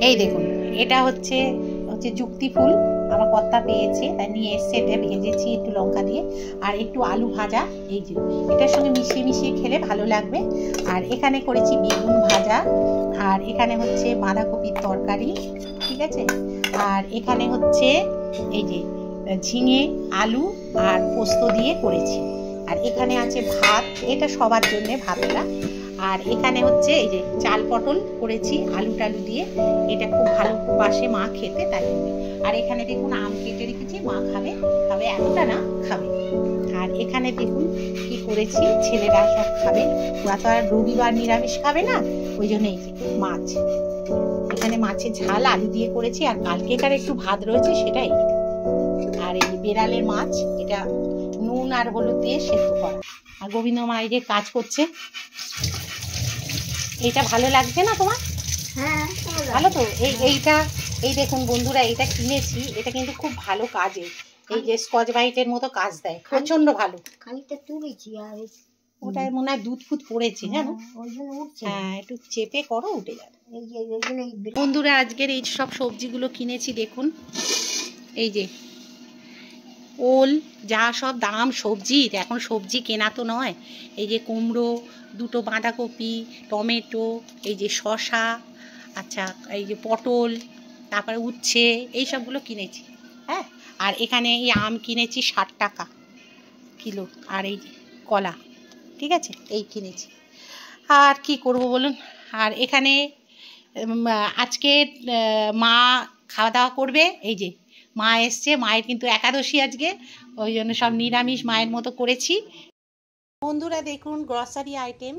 এই দেখুন, এটা হচ্ছে যুক্তি ফুল, আমার কর্তা পেয়েছে তাই নিয়ে এসছে। এটা ভেজেছি একটু লঙ্কা দিয়ে আর একটু আলু ভাজা, এই যে এটার সঙ্গে মিশিয়ে মিশিয়ে খেলে ভালো লাগবে। আর এখানে করেছি বেগুন ভাজা, আর এখানে হচ্ছে বাঁধাকপির তরকারি, ঠিক আছে। আর এখানে হচ্ছে এই যে ঝিঙে আলু আর পোস্ত দিয়ে করেছি। আর এখানে আছে ভাত, এটা সবার জন্য ভাতটা। আর এখানে হচ্ছে এই যে চাল পটল করেছি আলু টালু দিয়ে, এটা খুব ভালোবাসে মা খেতে, তাই জন্য। আর এখানে দেখুন আম কেটে রেখেছি, মা খাবে, এতটা না খাবে। আর এখানে দেখুন কি করেছি, ছেলেরা সব খাবে, ওরা তো আর রবিবার নিরামিষ খাবে না, ওই জন্য এই যে মাছ, এখানে মাছের ঝাল আলু দিয়ে করেছি। আর কালকেকার একটু ভাত রয়েছে সেটাই। আর এই বেড়ালের মাছ, এটা নুন আর হলুদ দিয়ে সেদ্ধ করা। আর গোবিন্দ মা এই যে কাজ করছে। এইটা ভালো লাগছে না তোমার? হ্যাঁ ভালো তো। এই দেখুন বন্ধুরা, এটা কিনেছি, এটা কিন্তু খুব ভালো কাজে, এই যে স্কচ ব্রাইটের মতো কাজ দেয়, প্রচন্ড ভালো। খানিকটা তুলেছি, আর ওটায় মনে হয় দুধ ফুট পড়েছে, জানো? ওই জন্য উঠছে। হ্যাঁ, একটু চেপে করো, উঠে যাবে। এই যে বন্ধুরা, আজকের এই সব সবজিগুলো কিনেছি দেখুন, এই যে ওল, যা সব দাম সবজির, এখন সবজি কেনা তো নয়। এই যে কুমড়ো, দুটো বাঁধাকপি, টমেটো, এই যে শসা, আচ্ছা এই যে পটল, তারপরে উচ্ছে, এই সবগুলো কিনেছি। হ্যাঁ, আর এখানে এই আম কিনেছি 60 টাকা কিলো, আর এই যে কলা, ঠিক আছে, এই কিনেছি। আর কি করব বলুন। আর এখানে আজকে মা খাওয়া দাওয়া করবে, এই যে মা এসছে, মায়ের কিন্তু একাদশী আজকে, ওই জন্য সব নিরামিষ মায়ের মতো করেছি। বন্ধুরা দেখুন গ্রসারি আইটেম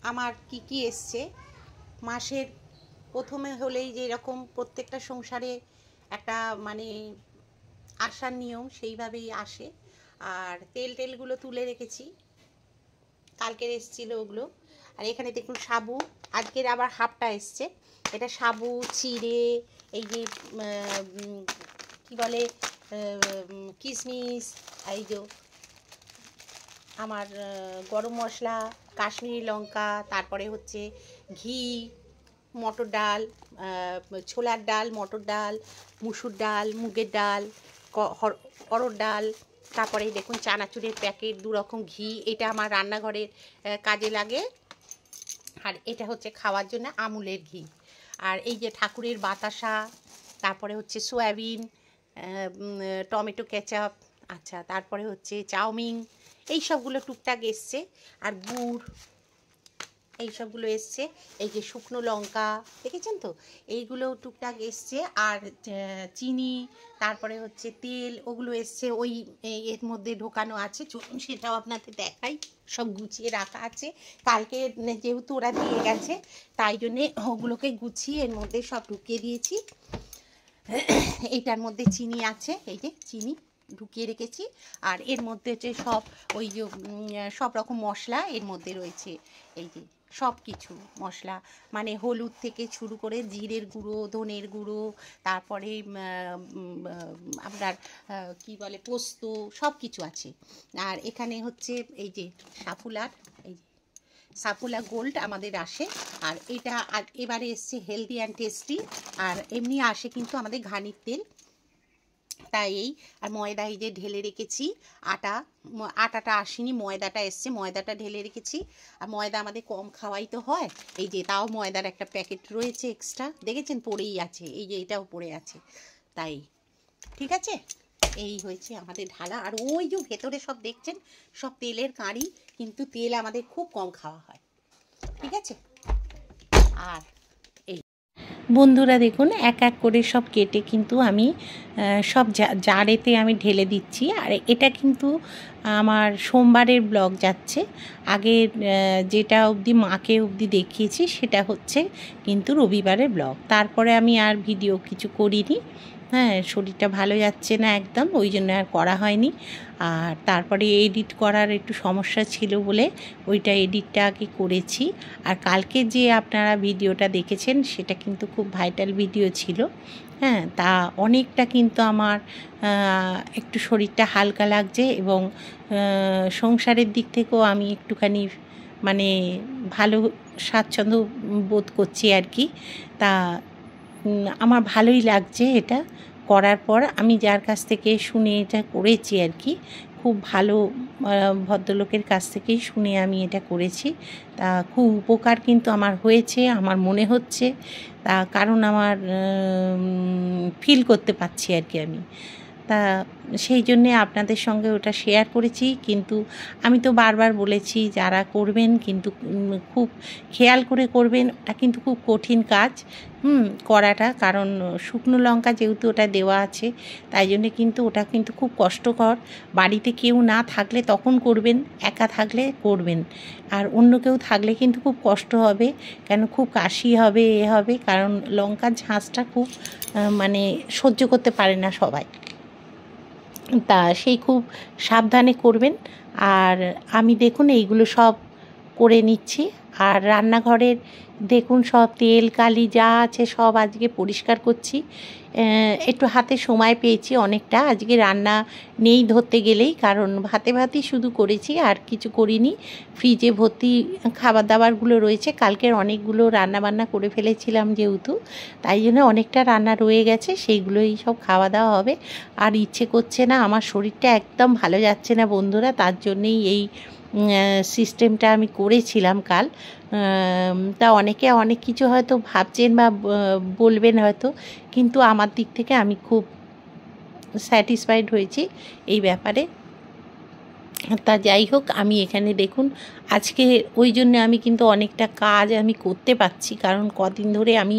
আমার কি কি এসছে। মাসের প্রথমে হলেই যে এরকম প্রত্যেকটা সংসারে একটা মানে আসার নিয়ম, সেইভাবেই আসে। আর তেলগুলো তুলে রেখেছি, কালকের এসছিল ওগুলো। আর এখানে দেখুন সাবু, আজকের আবার হাফটা এসছে। এটা সাবু, চিড়ে, এই যে কি বলে কিশমিশ, এই যে আমার গরম মশলা, কাশ্মীরি লঙ্কা, তারপরে হচ্ছে ঘি, মটর ডাল, ছোলার ডাল, মটর ডাল, মুসুর ডাল, মুগের ডাল, অরহর ডাল, তারপরে দেখুন চানাচুরের প্যাকেট, 2 রকম ঘি, এটা আমার রান্নাঘরের কাজে লাগে। আর এটা হচ্ছে খাওয়ার জন্য আমুলের ঘি। আর এই যে ঠাকুরের বাতাসা, তারপরে হচ্ছে সয়াবিন, টমেটো কেচাপ, আচ্ছা তারপরে হচ্ছে চাউমিন, এই সবগুলো টুকটাক এসছে। আর গুড়, এই সবগুলো এসছে। এই যে শুকনো লঙ্কা, দেখেছেন তো, এইগুলো টুকটাক এসছে। আর চিনি, তারপরে হচ্ছে তেল, ওগুলো এসছে, ওই এর মধ্যে ঢোকানো আছে। চলুন সেটাও আপনাদের দেখাই, সব গুছিয়ে রাখা আছে। কালকে যেহেতু ওরা দিয়ে গেছে, তাই জন্যে ওগুলোকে গুছিয়ে এর মধ্যে সব ঢুকিয়ে দিয়েছি। এইটার মধ্যে চিনি আছে, এই যে চিনি ঢুকিয়ে রেখেছি। আর এর মধ্যে হচ্ছে সব ওই যে সব রকম মশলা এর মধ্যে রয়েছে, এই যে সব কিছু মশলা, মানে হলুদ থেকে শুরু করে জিরের গুঁড়ো, ধনের গুঁড়ো, তারপরে আপনার কি বলে পোস্ত, সব কিছু আছে। আর এখানে হচ্ছে এই যে সাফুলার, এই সাফুলা গোল্ড আমাদের আসে। আর এটা এবারে এসছে হেলদি অ্যান্ড টেস্টি। আর এমনি আসে কিন্তু আমাদের ঘানির তেল, তাই এই। আর ময়দা এই যে ঢেলে রেখেছি, আটাটা আসেনি, ময়দাটা এসছে, ময়দাটা ঢেলে রেখেছি। আর ময়দা আমাদের কম খাওয়াই তো হয়, এই যে তাও ময়দার একটা প্যাকেট রয়েছে এক্সট্রা, দেখেছেন পড়েই আছে, এই যে এটাও পড়ে আছে, তাই। ঠিক আছে, এই হয়েছে আমাদের ঢালা। আর ওই যে ভেতরে সব দেখছেন সব তেলের কাঁড়ি, কিন্তু তেল আমাদের খুব কম খাওয়া হয়, ঠিক আছে। আর বন্ধুরা দেখুন এক এক করে সব কেটে কিন্তু আমি সব জারেতে আমি ঢেলে দিচ্ছি। আর এটা কিন্তু আমার সোমবারের ব্লগ যাচ্ছে, আগে যেটা অবধি মাকে অবধি দেখিয়েছি সেটা হচ্ছে কিন্তু রবিবারের ব্লগ। তারপরে আমি আর ভিডিও কিছু করিনি, হ্যাঁ শরীরটা ভালো যাচ্ছে না একদম, ওই জন্য আর করা হয়নি। আর তারপরে এডিট করার একটু সমস্যা ছিল বলে ওইটা এডিটটা আগে করেছি। আর কালকে যে আপনারা ভিডিওটা দেখেছেন সেটা কিন্তু খুব ভাইটাল ভিডিও ছিল, হ্যাঁ তা অনেকটা কিন্তু আমার একটু শরীরটা হালকা লাগছে, এবং সংসারের দিক থেকেও আমি একটুখানি মানে ভালো স্বাচ্ছন্দ্য বোধ করছি আর কি। তা আমার ভালোই লাগছে এটা করার পর। আমি যার কাছ থেকে শুনে এটা করেছি আর কি, খুব ভালো ভদ্রলোকের কাছ থেকেই শুনে আমি এটা করেছি। তা খুব উপকার কিন্তু আমার হয়েছে, আমার মনে হচ্ছে। তা কারণ আমার ফিল করতে পারছি আর কি আমি। তা সেই জন্যে আপনাদের সঙ্গে ওটা শেয়ার করেছি। কিন্তু আমি তো বারবার বলেছি যারা করবেন কিন্তু খুব খেয়াল করে করবেন। ওটা কিন্তু খুব কঠিন কাজ করাটা, কারণ শুকনো লঙ্কা যেহেতু ওটা দেওয়া আছে, তাই জন্যে কিন্তু ওটা কিন্তু খুব কষ্টকর। বাড়িতে কেউ না থাকলে তখন করবেন, একা থাকলে করবেন। আর অন্য কেউ থাকলে কিন্তু খুব কষ্ট হবে, কেন খুব কাশি হবে, এ হবে, কারণ লঙ্কার ঝাঁঝটা খুব মানে সহ্য করতে পারে না সবাই। তা সেই খুব সাবধানে করবেন। আর আমি দেখুন এইগুলো সব করে নিচ্ছি। আর রান্নাঘরের দেখুন সব তেল কালি যা আছে সব আজকে পরিষ্কার করছি। একটু হাতে সময় পেয়েছি অনেকটা, আজকে রান্না নেই ধরতে গেলেই, কারণ ভাতে ভাতই শুধু করেছি আর কিছু করিনি। ফ্রিজে ভর্তি খাবার দাবারগুলো রয়েছে, কালকের অনেকগুলো রান্না বান্না করে ফেলেছিলাম যেহেতু, তাই জন্য অনেকটা রান্না রয়ে গেছে, সেইগুলোই সব খাওয়া দাওয়া হবে। আর ইচ্ছে করছে না, আমার শরীরটা একদম ভালো যাচ্ছে না বন্ধুরা, তার জন্যেই এই সিস্টেমটা আমি করেছিলাম কাল। তা অনেকে অনেক কিছু হয়তো ভাবছেন বা বলবেন হয়তো, কিন্তু আমার দিক থেকে আমি খুব স্যাটিসফাইড হয়েছি এই ব্যাপারে। তা যাই হোক, আমি এখানে দেখুন আজকে ওই জন্য আমি কিন্তু অনেকটা কাজ আমি করতে পারছি, কারণ কদিন ধরে আমি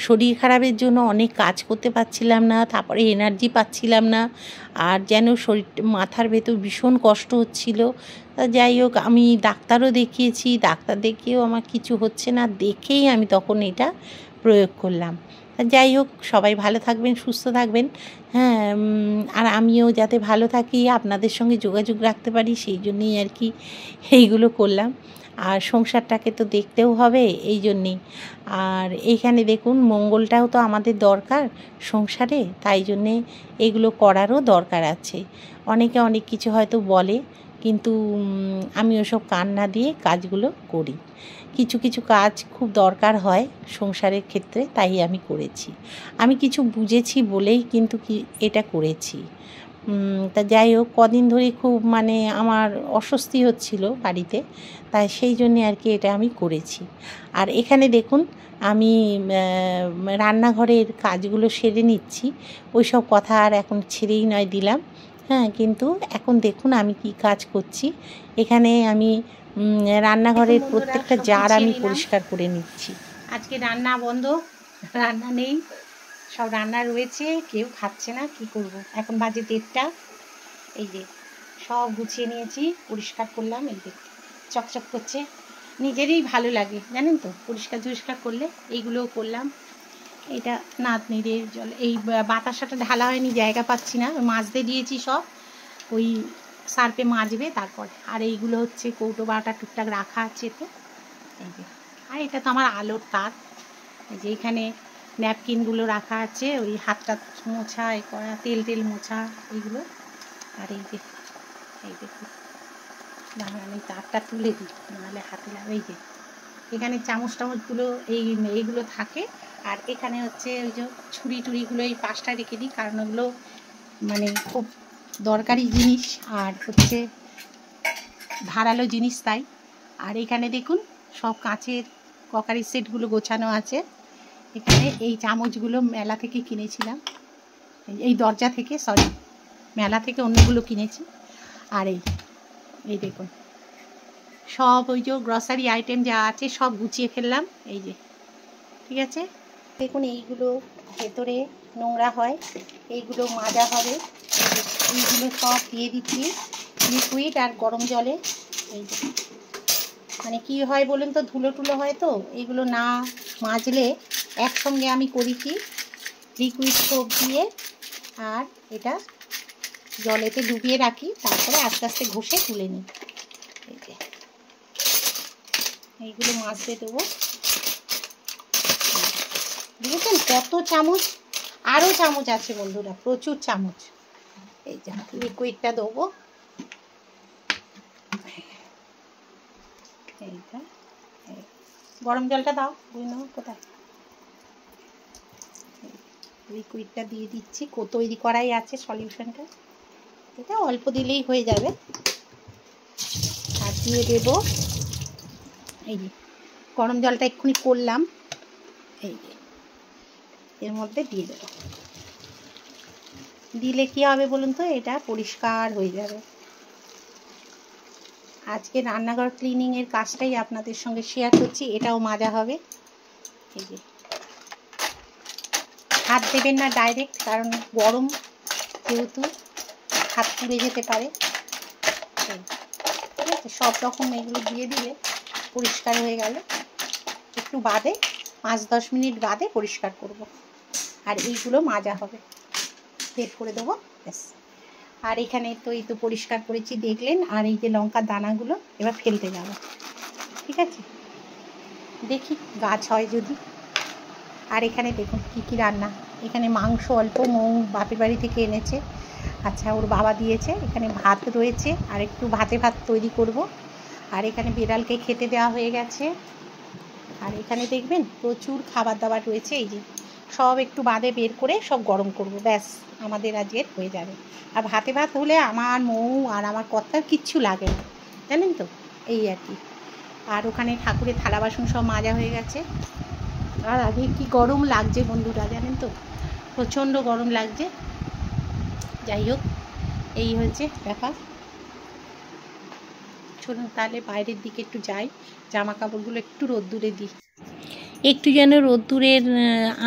শরীর খারাপের জন্য অনেক কাজ করতে পারছিলাম না, তারপরে এনার্জি পাচ্ছিলাম না, আর যেন শরীর মাথার ভেতর ভীষণ কষ্ট হচ্ছিল। তা যাই হোক, আমি ডাক্তারও দেখিয়েছি, ডাক্তার দেখিয়েও আমার কিছু হচ্ছে না, দেখেই আমি তখন এটা প্রয়োগ করলাম। যাই হোক, সবাই ভালো থাকবেন, সুস্থ থাকবেন। হ্যাঁ, আর আমিও যাতে ভালো থাকি, আপনাদের সঙ্গে যোগাযোগ রাখতে পারি, সেই জন্যেই আর কি এইগুলো করলাম। আর সংসারটাকে তো দেখতেও হবে এই জন্যেই। আর এইখানে দেখুন মঙ্গলটাও তো আমাদের দরকার সংসারে, তাই জন্যে এগুলো করারও দরকার আছে। অনেকে অনেক কিছু হয়তো বলে, কিন্তু আমি ওসব কান না দিয়ে কাজগুলো করি। কিছু কিছু কাজ খুব দরকার হয় সংসারের ক্ষেত্রে, তাই আমি করেছি। আমি কিছু বুঝেছি বলেই কিন্তু এটা করেছি। তা যাই হোক, কদিন ধরে খুব মানে আমার অস্বস্তি হচ্ছিল বাড়িতে, তাই সেই জন্যে আর কি এটা আমি করেছি। আর এখানে দেখুন আমি রান্নাঘরের কাজগুলো সেরে নিচ্ছি, ওই সব কথা আর এখন ছেড়েই নয় দিলাম। হ্যাঁ, কিন্তু এখন দেখুন আমি কি কাজ করছি। এখানে আমি রান্নাঘরের প্রত্যেকটা জার আমি পরিষ্কার করে নিচ্ছি। আজকে রান্না বন্ধ, রান্না নেই, সব রান্না রয়েছে, কেউ খাচ্ছে না, কি করব। এখন বাজে 1:30। এই যে সব গুছিয়ে নিয়েছি, পরিষ্কার করলাম, এই যে চকচক করছে, নিজেরই ভালো লাগে জানেন তো পরিষ্কার টরিষ্কার করলে। এইগুলোও করলাম। এটা নাতনিদের জল, এই বাতাসাটা ঢালা হয়নি, জায়গা পাচ্ছি না, মাজতে দিয়েছি সব, ওই সার্ফে মাজবে তারপর। আর এইগুলো হচ্ছে কৌটো বাটা টুকটাক রাখা আছে তো, এই যে। আর এটা তো আমার আলোর তার, এই যে এখানে ন্যাপকিনগুলো রাখা আছে, ওই হাতটা মোছা, এ করা, তেল টেল মোছা এইগুলো। আর এই যে এই দেখুন, আমি তারটা তুলে দিই, নাহলে হাতে লাগে। এই যে এখানে চামচ টামচগুলো এইগুলো থাকে। আর এখানে হচ্ছে ওই যে ছুরি টুরিগুলো এই পাশটা রেখে দিই, কারণ ওগুলো মানে খুব দরকারি জিনিস আর হচ্ছে ধারালো জিনিস, তাই। আর এখানে দেখুন সব কাঁচের ক্রকারি সেটগুলো গোছানো আছে। এখানে এই চামচগুলো মেলা থেকে কিনেছিলাম, এই দরজা থেকে, সরি মেলা থেকে অন্যগুলো কিনেছি। আর এই দেখুন সব ওই যে গ্রসারি আইটেম যা আছে সব গুছিয়ে ফেললাম, এই যে। ঠিক আছে, দেখুন এইগুলো ভেতরে নোংরা হয়, এইগুলো মাজা হবে। এইগুলো সব দিয়ে দিচ্ছি লিকুইড আর গরম জলে। এই যে মানে কি হয় বলুন তো, ধুলো টুলো হয় তো, এইগুলো না মাজলে একসঙ্গে আমি করি কি, লিকুইড সোপ দিয়ে আর এটা জলেতে ডুবিয়ে রাখি, তারপরে আস্তে আস্তে ঘষে তুলে নিই। এই যে এইগুলো মাজতে দেবো। দেখেছেন কত চামচ, আরও চামচ আছে বন্ধুরা, প্রচুর চামচ। এই যে লিকুইডটা দেবো, এইটা গরম জলটা দাও, বুঝে নেবো কোথায়। লিকুইডটা দিয়ে দিচ্ছি, তৈরি করাই আছে সলিউশনটা, এটা অল্প দিলেই হয়ে যাবে। আর দিয়ে দেব এই যে গরম জলটা এক্ষুনি করলাম, এই যে এর মধ্যে দিয়ে দেবো। দিলে কি হবে বলুন তো, এটা পরিষ্কার হয়ে যাবে। আজকে রান্নাঘর ক্লিনিংয়ের কাজটাই আপনাদের সঙ্গে শেয়ার করছি, এটাও মাজা হবে। এই যে হাত দেবেন না ডাইরেক্ট, কারণ গরম যেহেতু হাত পুড়ে যেতে পারে। ঠিক আছে, সব রকম এগুলো দিয়ে দিলে পরিষ্কার হয়ে গেল। একটু বাদে 5-10 মিনিট বাদে পরিষ্কার করব, আর এইগুলো মাজা হবে, বের করে দেবো ব্যাস। আর এখানে তো এই তো পরিষ্কার করেছি দেখলেন। আর এই যে লঙ্কার দানাগুলো এবার ফেলতে যাব, ঠিক আছে, দেখি গাছ হয় যদি। আর এখানে দেখুন কি কি রান্না, এখানে মাংস অল্প, মৌ বাপের বাড়ি থেকে এনেছে, আচ্ছা ওর বাবা দিয়েছে। এখানে ভাত রয়েছে, আর একটু ভাত তৈরি করব। আর এখানে বিড়ালকে খেতে দেওয়া হয়ে গেছে। আর এখানে দেখবেন প্রচুর খাবার দাবার রয়েছে, এই যে সব একটু বাদে বের করে সব গরম করব, ব্যাস আমাদের আজকের হয়ে যাবে। আর ভাত হলে আমার মৌ আর আমার কর্তার কিচ্ছু লাগে না, জানেন তো, এই আর কি। আর ওখানে ঠাকুরের থালা বাসন সব মাজা হয়ে গেছে। আর আগে কি গরম লাগছে বন্ধুরা, জানেন তো, প্রচণ্ড গরম লাগছে। যাই হোক, এই হচ্ছে ব্যাপার। চলুন তাহলে বাইরের দিকে একটু যাই, জামা কাপড়গুলো একটু রোদ্দুরে দিই। একটু যেন রোদ্দুরের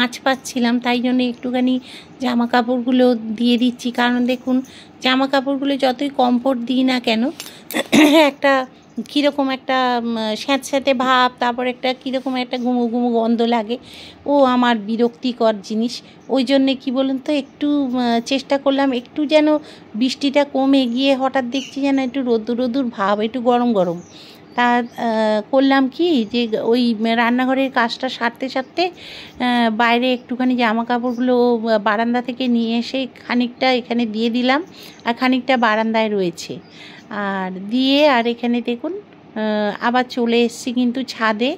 আঁচ পাচ্ছিলাম, তাই জন্য একটুখানি জামা কাপড়গুলো দিয়ে দিচ্ছি। কারণ দেখুন জামা কাপড়গুলো যতই কমফোর্ট দিই না কেন, একটা কীরকম একটা স্যাঁতস্যাঁতে ভাব, তারপর একটা কীরকম একটা গুমো গুমো গন্ধ লাগে, ও আমার বিরক্তিকর জিনিস। ওই জন্যে কী বলুন তো, একটু চেষ্টা করলাম একটু যেন বৃষ্টিটা কমে গিয়ে হঠাৎ দেখছি যেন একটু রোদ্দুর ভাব, একটু গরম গরম। তা করলাম কি, যে ওই রান্নাঘরের কাজটা সারতে বাইরে একটুখানি জামা কাপড়গুলো বারান্দা থেকে নিয়ে এসে খানিকটা এখানে দিয়ে দিলাম, আর খানিকটা বারান্দায় রয়েছে। আর দিয়ে আর এখানে দেখুন আবার চলে এসেছি কিন্তু ছাদে,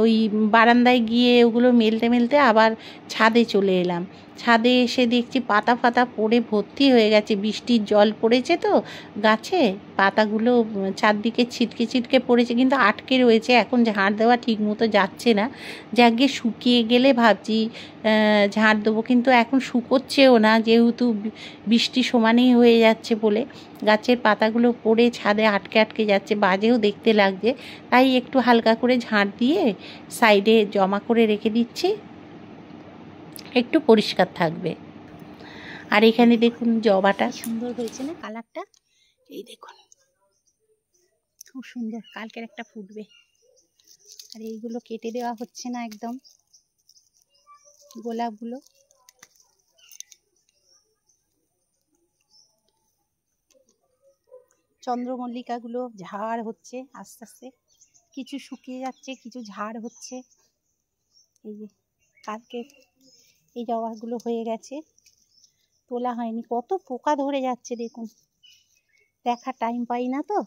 ওই বারান্দায় গিয়ে ওগুলো মেলতে আবার ছাদে চলে এলাম। ছাদে এসে দেখছি পাতা ফাতা পড়ে ভর্তি হয়ে গেছে, বৃষ্টির জল পড়েছে তো গাছে, পাতাগুলো চারদিকে ছিটকে পড়েছে, কিন্তু আটকে রয়েছে। এখন ঝাড় দেওয়া ঠিক মতো যাচ্ছে না, যাকে শুকিয়ে গেলে ভাবছি ঝাড় দেবো, কিন্তু এখন শুকোচ্ছেও না, যেহেতু বৃষ্টি সমানেই হয়ে যাচ্ছে বলে গাছের পাতাগুলো পড়ে ছাদে আটকে যাচ্ছে, বাজেও দেখতে লাগছে। তাই একটু হালকা করে ঝাড় দিয়ে সাইডে জমা করে রেখে দিচ্ছি, একটু পরিষ্কার থাকবে। আর এখানে দেখুন জবাটা সুন্দর হয়েছে না কালারটা, এই দেখুন খুব সুন্দর, কালকের একটা ফুটবে। আর এইগুলো কেটে দেওয়া হচ্ছে না একদম, গোলাপগুলো। চন্দ্রমল্লিকাগুলো ঝাড় হচ্ছে আস্তে আস্তে, কিছু শুকিয়ে যাচ্ছে, কিছু ঝাড় হচ্ছে। এই যে কালকে এই জবাগুলো হয়ে গেছে, তোলা হয়নি। কত পোকা ধরে যাচ্ছে দেখুন, দেখার টাইম পাই না তো,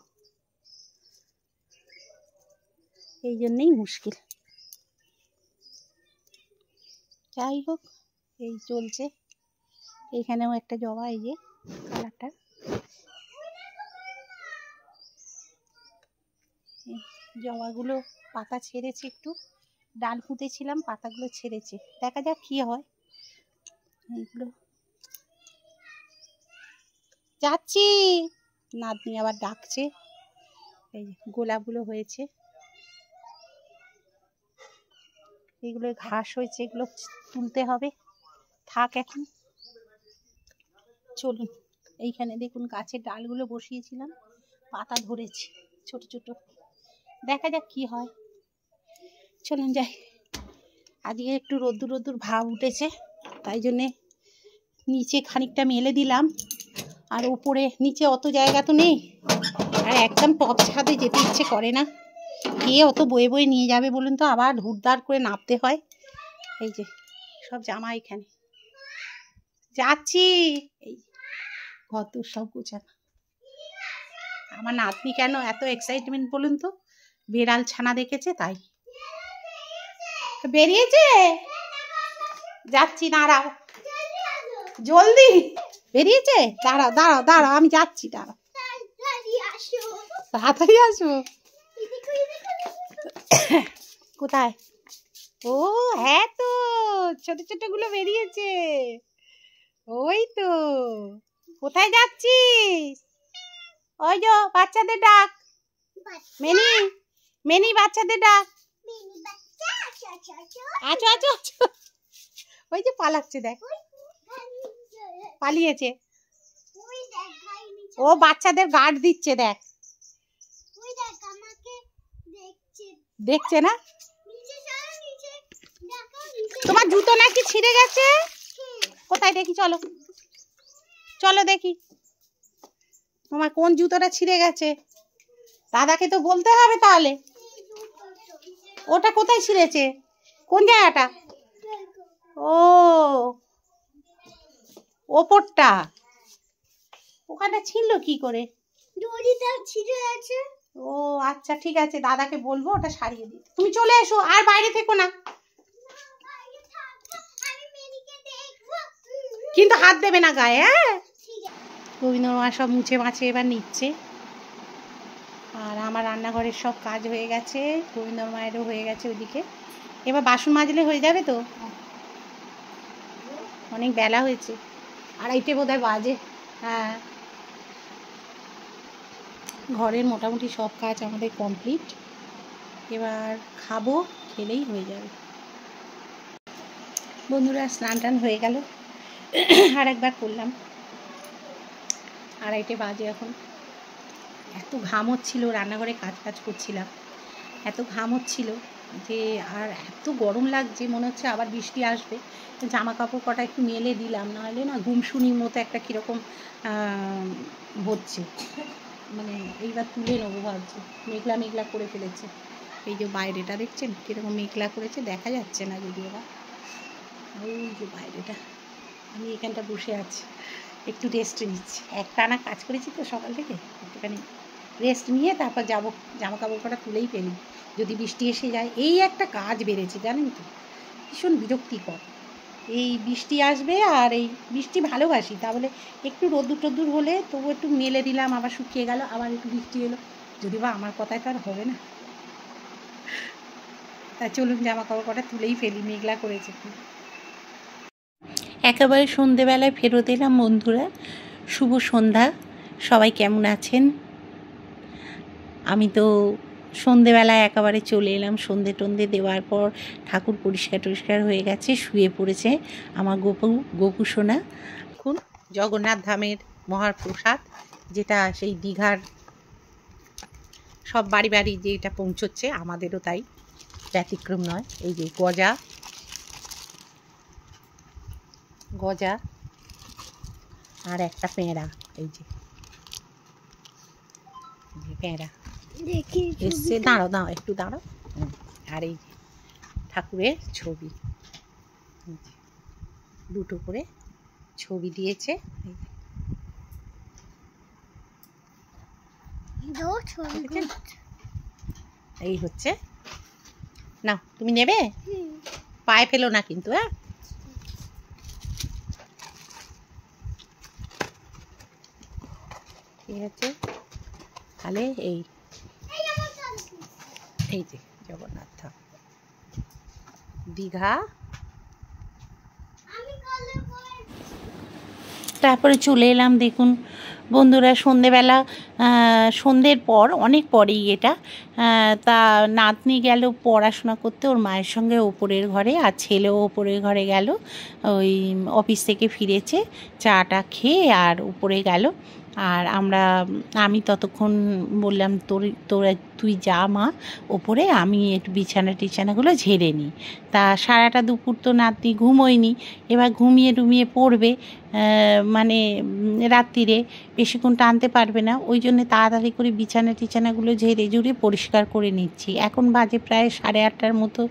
এই জন্যেই মুশকিল। যাই হোক, এই চলছে। এখানেও একটা জবা, এই যে কালারটা, জবাগুলো পাতা ছেড়েছে, একটু ডাল পুঁতেছিলাম, পাতাগুলো ছেড়েছে, দেখা যাক কি হয়। এইগুলো যাচ্ছি, নাতনি আবার ডাকছে। এই গোলাপগুলো হয়েছে, এগুলো ঘাস হয়েছে, এগুলো তুলতে হবে, থাক এখন। চলুন, এইখানে দেখুন গাছের ডালগুলো বসিয়েছিলাম, পাতা ধরেছে ছোট ছোট, দেখা যাক কি হয়। চলুন যাই, আজকে একটু রোদ্দুর ভাব উঠেছে, তাই জন্যে নিচে খানিকটা মেলে দিলাম। আর উপরে নিচে অত জায়গা তো নেই, আর একদম টপ ছাদে যেতে ইচ্ছে করে না, কে অত বয়ে নিয়ে যাবে বলুন তো, আবার হুড়দার করে নামতে হয়। এই যে সব জামা এখানে, যাচ্ছি, এই ঘর তো সব গোছানো। আমার নাতনি কেন এত এক্সাইটমেন্ট বলুন তো, বেড়াল ছানা দেখেছে তাই বেরিয়েছে। যাচ্ছি, দাঁড়াও। জলদি বেরিয়েছে, দাঁড়া দাঁড়া দাঁড়া, আমি যাচ্ছি, দাঁড়া, তাড়াতাড়ি আসবো। কোথায়? ও হ্যাঁ, তো ছোট ছোট গুলো বেরিয়েছে, ওই তো। কোথায় যাচ্ছিস? ওই যে বাচ্চাদের ডাক, মেনি মেনি বাচ্চাদের ডাক, আছো আছো আছো। ওই যে পালাচ্ছে, দেখ পালিয়েছে, ও বাচ্চাদের গার্ড দিচ্ছে, দেখ দেখছে না? তোমার জুতো নাকি ছিঁড়ে গেছে? কোথায় দেখি, চলো চলো দেখি তোমার কোন জুতোটা ছিঁড়ে গেছে। দাদাকে তো বলতে হবে তাহলে। ওটা কোথায় ছিঁড়েছে, কোন জায়গাটা? ও ওপরটা, ওখানে ছিঁড়লো কি করে? ও আচ্ছা ঠিক আছে, দাদাকে বলবো ওটা সারিয়ে দিতে। তুমি চলে এসো, আর বাইরে থেকো না, কিন্তু হাত দেবে না গায়ে। হ্যাঁ, রবীন্দ্র মা সব মুছে মাছে এবার নিচ্ছে। আর আমার রান্নাঘরের সব কাজ হয়ে গেছে, রবীন্দ্র মায়েরও হয়ে গেছে ওদিকে। এবার বাসন মাজলে হয়ে যাবে তো, অনেক বেলা হয়েছে, 2:30 বোধহয় বাজে। হ্যাঁ, ঘরের মোটামুটি সব কাজ আমাদের কমপ্লিট। এবার খাবো, খেলেই হয়ে যাবে। বন্ধুরা স্নান টান হয়ে গেল, আর একবার করলাম। 2:30 বাজে এখন। এত ঘাম হচ্ছিল, রান্নাঘরে কাজ করছিলাম, এত ঘাম হচ্ছিল যে, আর এত গরম লাগছে, মনে হচ্ছে আবার বৃষ্টি আসবে। জামা কাপড় কটা একটু মেলে দিলাম, নাহলে না গুমসুনির মতো একটা কীরকম হচ্ছে, মানে এইবার তুলে নেবো ভাবছি। মেঘলা মেঘলা করে ফেলেছে, এই যে বাইরেটা দেখছেন কীরকম মেঘলা করেছে, দেখা যাচ্ছে না যদিও বা, ওই যে বাইরেটা। আমি এখানটা বসে আছি, একটু রেস্ট নিচ্ছি, একটানা কাজ করেছি তো সকাল থেকে, একটুখানি রেস্ট নিয়ে তারপর যাবো। জামা কাপড় কটা তুলেই ফেলি, যদি বৃষ্টি এসে যায়। এই একটা কাজ বেড়েছে জানেন তো, ভীষণ বিরক্তিকর। এই বৃষ্টি আসবে, আর এই বৃষ্টি ভালোবাসি, তাহলে একটু রোদ্দুর টদ্দুর হলে তবু একটু মেলে দিলাম, আবার শুকিয়ে গেল, আবার একটু বৃষ্টি এলো, যদি বা আমার কথায় তো আর হবে না। তা চলুন জামা কাপড় কটা তুলেই ফেলি, মেঘলা করেছে। একেবারে সন্ধেবেলায় ফেরত এলাম বন্ধুরা, শুভ সন্ধ্যা। সবাই কেমন আছেন? আমি তো সন্ধেবেলায় একেবারে চলে এলাম, সন্ধে টন্ধে দেওয়ার পর ঠাকুর পরিষ্কার হয়ে গেছে, শুয়ে পড়েছে আমার গোপু সোনা। এখন জগন্নাথ ধামের মহাপ্রসাদ, যেটা সেই দীঘার সব বাড়ি বাড়ি যেটা পৌঁছচ্ছে, আমাদেরও তাই, ব্যতিক্রম নয়। এই যে গজা আর একটা পেঁড়া, এই যে পেঁড়া এসছে। দাঁড়াও একটু দাঁড়াও। আর এই যে ঠাকুরের ছবি, দুটো করে ছবি দিয়েছে। এই হচ্ছে, নাও তুমি নেবে, পায়ে ফেলো না কিন্তু। হ্যাঁ, ঠিক আছে, তাহলে এই যে জগন্নাথ ধাম দীঘা। তারপরে চলে এলাম, দেখুন বন্ধুরা, সন্ধেবেলা, সন্ধ্যের পর, অনেক পরেই এটা, তা নাতনি গেল পড়াশোনা করতে ওর মায়ের সঙ্গে ওপরের ঘরে, আর ছেলেও ওপরের ঘরে গেল, ওই অফিস থেকে ফিরেছে, চাটা খেয়ে আর উপরে গেল। আর আমি ততক্ষণ বললাম তুই যা মা ওপরে, আমি একটু বিছানাগুলো ঝেড়ে নিই। তা সারাটা দুপুর তো নাতনি ঘুমোয়নি, এবার ঘুমিয়ে পড়বে, মানে রাত্রিরে বেশিক্ষণ টানতে পারবে না, ওই জন্য তাড়াতাড়ি করে বিছানাগুলো ঝেড়ে ঝুড়ে পরিষ্কার করে নিচ্ছি। এখন বাজে প্রায় 8:30 মতো,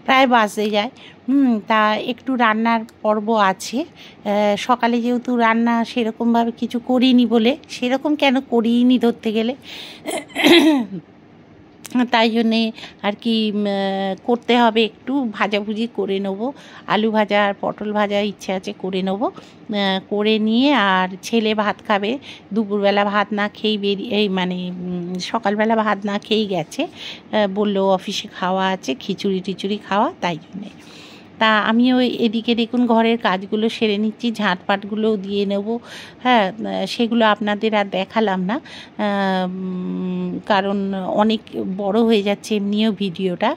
প্রায় বাজতে যায়। তা একটু রান্নার পর্ব আছে, সকালে যেহেতু রান্না সেরকমভাবে কিছু করিনি বলে, সেরকম কেন করিনি ধরতে গেলে, তাই জন্যে আর কি করতে হবে, একটু ভাজাভুজি করে নেবো, আলু ভাজা আর পটল ভাজা ইচ্ছে আছে করে নেবো, করে নিয়ে আর ছেলে ভাত খাবে, দুপুরবেলা ভাত না খেয়েই এই মানে সকালবেলা ভাত না খেয়েই গেছে, বললো অফিসে খাওয়া আছে, খিচুড়ি টিচুড়ি খাওয়া, তাই জন্যে। তা আমিও এদিকে দেখুন ঘরের কাজগুলো সেরে নিচ্ছি, ঝাঁটপাটগুলোও দিয়ে নেব। হ্যাঁ, সেগুলো আপনাদের আর দেখালাম না, কারণ অনেক বড় হয়ে যাচ্ছে এমনিও ভিডিওটা।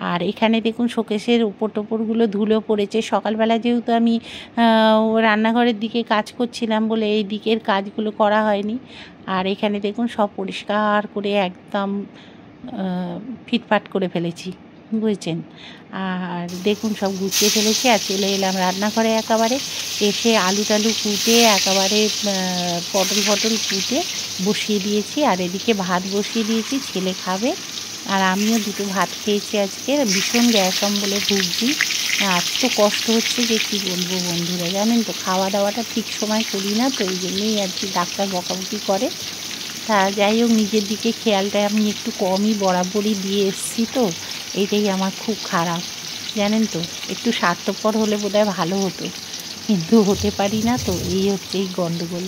আর এখানে দেখুন শোকেসের ওপর টোপরগুলো ধুলো পড়েছে, সকালবেলা যেহেতু আমি রান্নাঘরের দিকে কাজ করছিলাম বলে এই দিকের কাজগুলো করা হয়নি। আর এখানে দেখুন সব পরিষ্কার করে একদম ফিটফাট করে ফেলেছি, বুঝছেন। আর দেখুন সব গুছিয়ে ফেলেছি আর চলে এলাম রান্নাঘরে একেবারে। এসে আলু টালু কুটে একেবারে পটল ফটল কুটে বসিয়ে দিয়েছি, আর এদিকে ভাত বসিয়ে দিয়েছি, ছেলে খাবে আর আমিও দুটো ভাত খেয়েছি আজকে। ভীষণ গ্যাস অম্বলে ভুগছি, আজ তো কষ্ট হচ্ছে যে কী বলবো বন্ধুরা, জানেন তো খাওয়া দাওয়াটা ঠিক সময় করি না, তো এই জন্যই আর কি ডাক্তার বকাবকি করে। তা যাই হোক, নিজের দিকে খেয়ালটা আমি একটু কমই বরাবরই দিয়ে এসেছি, তো এইটাই আমার খুব খারাপ, জানেন তো। একটু স্বার্থপর হলে বোধহয় ভালো হতো, কিন্তু হতে পারি না, তো এই হচ্ছে এই গণ্ডগোল।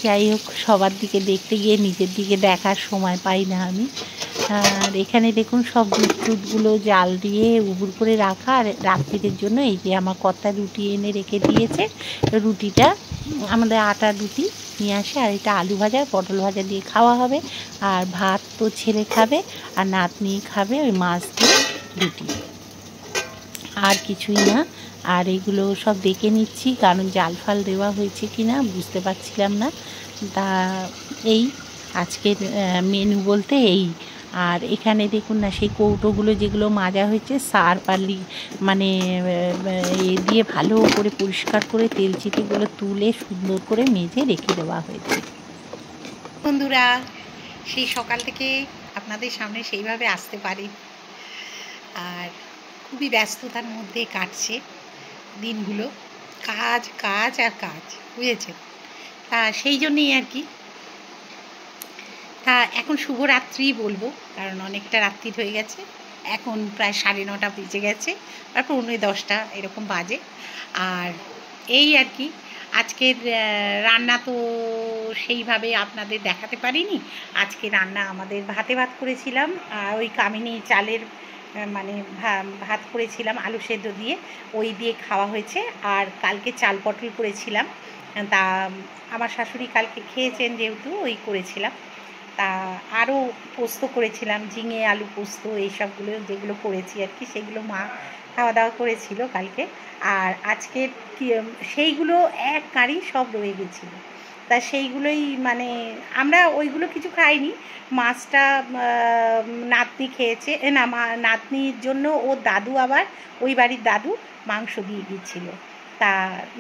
যাই হোক, সবার দিকে দেখতে গিয়ে নিজের দিকে দেখার সময় পাই না আমি। আর এখানে দেখুন সব দুধ টুধগুলো জাল দিয়ে উবুর করে রাখা, আর রাত্রিদের জন্য এই যে আমার কর্তা রুটি এনে রেখে দিয়েছে, রুটিটা আমাদের আটার রুটি নিয়ে আসে, আর এটা আলু ভাজা পটল ভাজা দিয়ে খাওয়া হবে। আর ভাত তো ছেলে খাবে আর নাতনি খাবে ওই মাছ দিয়ে রুটি, আর কিছুই না। আর এগুলো সব দেখে নিচ্ছি, কারণ জাল ফাল দেওয়া হয়েছে কি না বুঝতে পারছিলাম না। তা এই আজকের মেনু বলতে এই। আর এখানে দেখুন না সেই কৌটোগুলো যেগুলো মাজা হয়েছে, সার্ফ আর মানে এ দিয়ে ভালো করে পরিষ্কার করে তেল চিটিগুলো তুলে সুন্দর করে মেজে রেখে দেওয়া হয়েছে। বন্ধুরা, সেই সকাল থেকে আপনাদের সামনে সেইভাবে আসতে পারি, আর খুবই ব্যস্ততার মধ্যে কাটছে দিনগুলো, কাজ কাজ আর কাজ, বুঝেছেন। তা সেই জন্যই আর কি। তা এখন শুভরাত্রি বলবো, কারণ অনেকটা রাত্রি হয়ে গেছে, এখন প্রায় 9:30 বেজে গেছে, তারপর 9:10 এরকম বাজে। আর এই আর কি, আজকের রান্না তো সেইভাবে আপনাদের দেখাতে পারিনি। আজকে রান্না আমাদের ভাতে ভাত করেছিলাম, আর ওই কামিনী চালের মানে ভাত করেছিলাম আলু সেদ্ধ দিয়ে, ওই দিয়ে খাওয়া হয়েছে। আর কালকে চাল পটল করেছিলাম, তা আমার শাশুড়ি কালকে খেয়েছেন যেহেতু ওই করেছিলাম। তা আরও পোস্ত করেছিলাম, ঝিঙে আলু পোস্ত, এইসবগুলো যেগুলো করেছি আর কি, সেগুলো মা খাওয়া দাওয়া করেছিল কালকে। আর আজকে সেইগুলো এক কাঁড়ি সব রয়ে গেছিলো, তা সেইগুলোই মানে আমরা ওইগুলো কিছু খাইনি। মাছটা নাতনি খেয়েছে, না নাতনির জন্য ওর দাদু, আবার ওই বাড়ির দাদু মাংস দিয়ে গিয়েছিলো, তা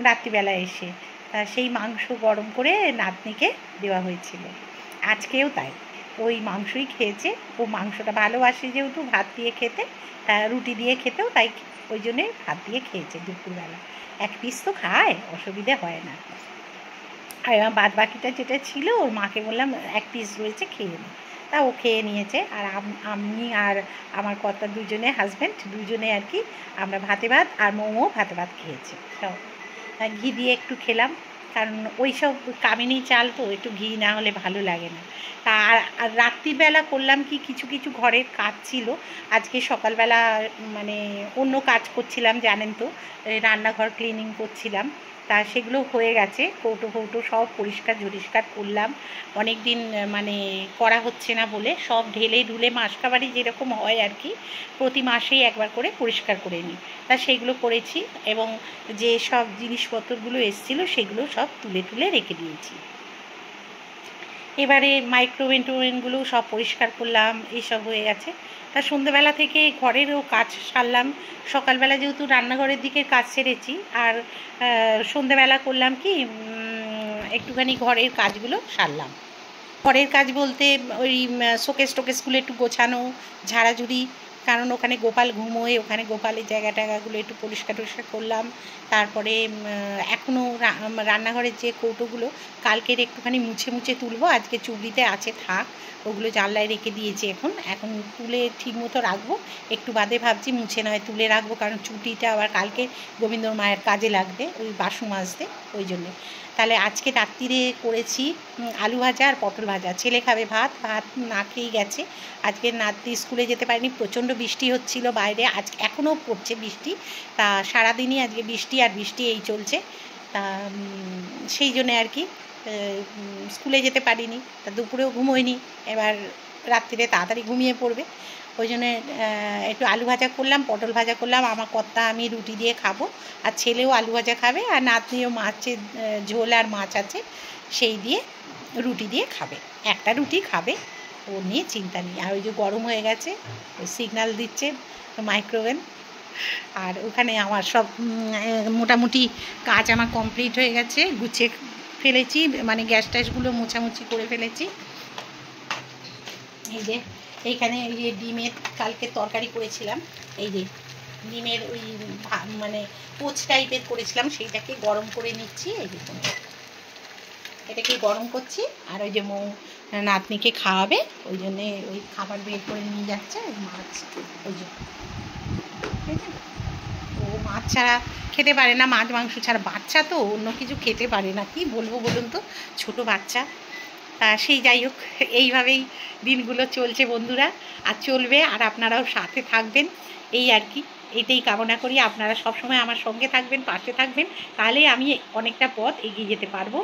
রাত্রিবেলা এসে তা সেই মাংস গরম করে নাতনিকে দেওয়া হয়েছিল। আজকেও তাই, ওই মাংসই খেয়েছে, ও মাংসটা ভালোবাসে যেহেতু ভাত দিয়ে খেতে, রুটি দিয়ে খেতেও তাই, ওই জন্যে ভাত দিয়ে খেয়েছে দুপুরবেলা। এক পিস তো খায়, অসুবিধে হয় না। আর বাদ বাকিটা যেটা ছিল ওর মাকে বললাম এক পিস রয়েছে খেয়ে নি, তা ও খেয়ে নিয়েছে। আর আমি আর আমার কর্তা দুজনে, হাজব্যান্ড দুজনে আর কি, আমরা ভাতে ভাত আর মোমো ভাতে ভাত খেয়েছি সব। ঘি দিয়ে একটু খেলাম, কারণ ওই সব কামিনী চাল তো একটু ঘি না হলে ভালো লাগে না। আর রাত্রিবেলা করলাম কি, কিছু কিছু ঘরের কাজ ছিল আজকে, সকালবেলা মানে অন্য কাজ করছিলাম জানেন তো, রান্নাঘর ক্লিনিং করছিলাম, তা সেগুলো হয়ে গেছে, কৌটো কৌটো সব পরিষ্কার ঝরিষ্কার করলাম। অনেক দিন মানে করা হচ্ছে না বলে সব ঢেলে ঢুলে মাসকাবারি যেরকম হয় আর কি, প্রতি মাসেই একবার করে পরিষ্কার করে নিই, তা সেগুলো করেছি। এবং যে সব জিনিসপত্রগুলো এসেছিলো সেগুলো সব তুলে তুলে রেখে দিয়েছি। এবারে মাইক্রোওভেনগুলো সব পরিষ্কার করলাম, এইসব হয়ে গেছে। তা সন্ধ্যেবেলা থেকে ঘরেরও কাজ সারলাম, সকালবেলা যেহেতু রান্নাঘরের দিকে কাজ সেরেছি, আর সন্ধ্যেবেলা করলাম কি একটুখানি ঘরের কাজগুলো সারলাম। ঘরের কাজ বলতে ওই শোকেস টোকেসগুলো একটু গোছানো, ঝাড়াঝুড়ি, কারণ ওখানে গোপাল ঘুমোয়, ওখানে গোপালের জায়গা টায়গাগুলো একটু পরিষ্কার টরিষ্কার করলাম। তারপরে এখনও রান্নাঘরের যে কৌটোগুলো কালকের একটুখানি মুছে মুছে তুলবো, আজকে চুবড়িতে আছে থাক, ওগুলো জানলায় রেখে দিয়েছি। এখন তুলে ঠিক মতো রাখবো, একটু বাদে ভাবছি মুছে নয় তুলে রাখবো, কারণ চুবড়িটা আবার কালকে গোবিন্দর মায়ের কাজে লাগবে, ওই বাসন মাজতে, ওই জন্যে। তাহলে আজকে রাত্রিরে করেছি আলু ভাজা আর পটল ভাজা। ছেলে খাবে ভাত, ভাত না খেয়েই গেছে। আজকে নাতি স্কুলে যেতে পারেনি, প্রচণ্ড বৃষ্টি হচ্ছিল বাইরে, আজ এখনও পড়ছে বৃষ্টি। তা সারাদিনই আজকে বৃষ্টি আর বৃষ্টি এই চলছে। তা সেই জন্যে আর কি স্কুলে যেতে পারিনি। তা দুপুরেও ঘুমোয়নি, এবার রাত্রিরে তাড়াতাড়ি ঘুমিয়ে পড়বে, ওই জন্যে একটু আলু ভাজা করলাম, পটল ভাজা করলাম। আমার কর্তা আমি রুটি দিয়ে খাবো, আর ছেলেও আলু ভাজা খাবে, আর নাতনিও মাছের ঝোল আর মাছ আছে সেই দিয়ে রুটি দিয়ে খাবে, একটা রুটি খাবে, ও নিয়ে চিন্তা নেই। আর ওই যে গরম হয়ে গেছে, ওই সিগন্যাল দিচ্ছে মাইক্রোওয়েভ। আর ওখানে আমার সব মোটামুটি কাজ আমার কমপ্লিট হয়ে গেছে, গুছিয়ে ফেলেছি, মানে গ্যাস ট্যাসগুলো মোছামুছি করে ফেলেছি। এই যে এইখানে এই যে ডিমের কালকে তরকারি করেছিলাম, এই যে ডিমের ওই মানে পোচ টাইপের করেছিলাম, সেইটাকে গরম করে নিচ্ছি। এই যে এটাকে গরম করছি, আর ওই যে মৌ নাতনিকে খাওয়াবে, ওই জন্যে ওই খাবার বের করে নিয়ে যাচ্ছে। ওই মাছ, ওই যে ও মাছ ছাড়া খেতে পারে না, মাছ মাংস ছাড়া। বাচ্চা তো অন্য কিছু খেতে পারে না, কি বলবো বলুন তো, ছোট বাচ্চা। তা সেই যাই হোক, এইভাবেই দিনগুলো চলছে বন্ধুরা, আর চলবে, আর আপনারাও সাথে থাকবেন, এই আর কি। এটাই কামনা করি, আপনারা সবসময় আমার সঙ্গে থাকবেন, পাশে থাকবেন, তাহলেই আমি অনেকটা পথ এগিয়ে যেতে পারবো।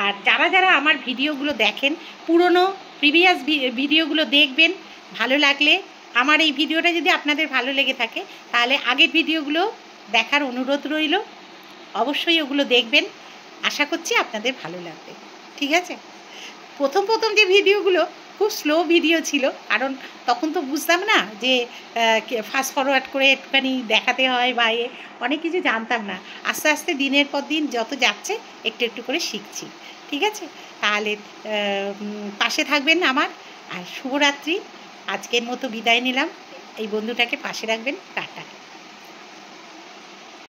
আর যারা যারা আমার ভিডিওগুলো দেখেন, পুরনো প্রিভিয়াস ভিডিওগুলো দেখবেন, ভালো লাগলে, আমার এই ভিডিওটা যদি আপনাদের ভালো লেগে থাকে, তাহলে আগের ভিডিওগুলো দেখার অনুরোধ রইল, অবশ্যই ওগুলো দেখবেন, আশা করছি আপনাদের ভালো লাগবে। ঠিক আছে? প্রথম যে ভিডিওগুলো খুব স্লো ভিডিও ছিল, কারণ তখন তো বুঝতাম না যে ফাস্ট ফরওয়ার্ড করে একটুখানি দেখাতে হয়, বা অনেক কিছু জানতাম না। আস্তে আস্তে দিনের পর দিন যত যাচ্ছে একটু একটু করে শিখছি। ঠিক আছে? তাহলে পাশে থাকবেন আমার, আর শুভরাত্রি। আজকের মতো বিদায় নিলাম, এই বন্ধুটাকে পাশে রাখবেন, টাটা।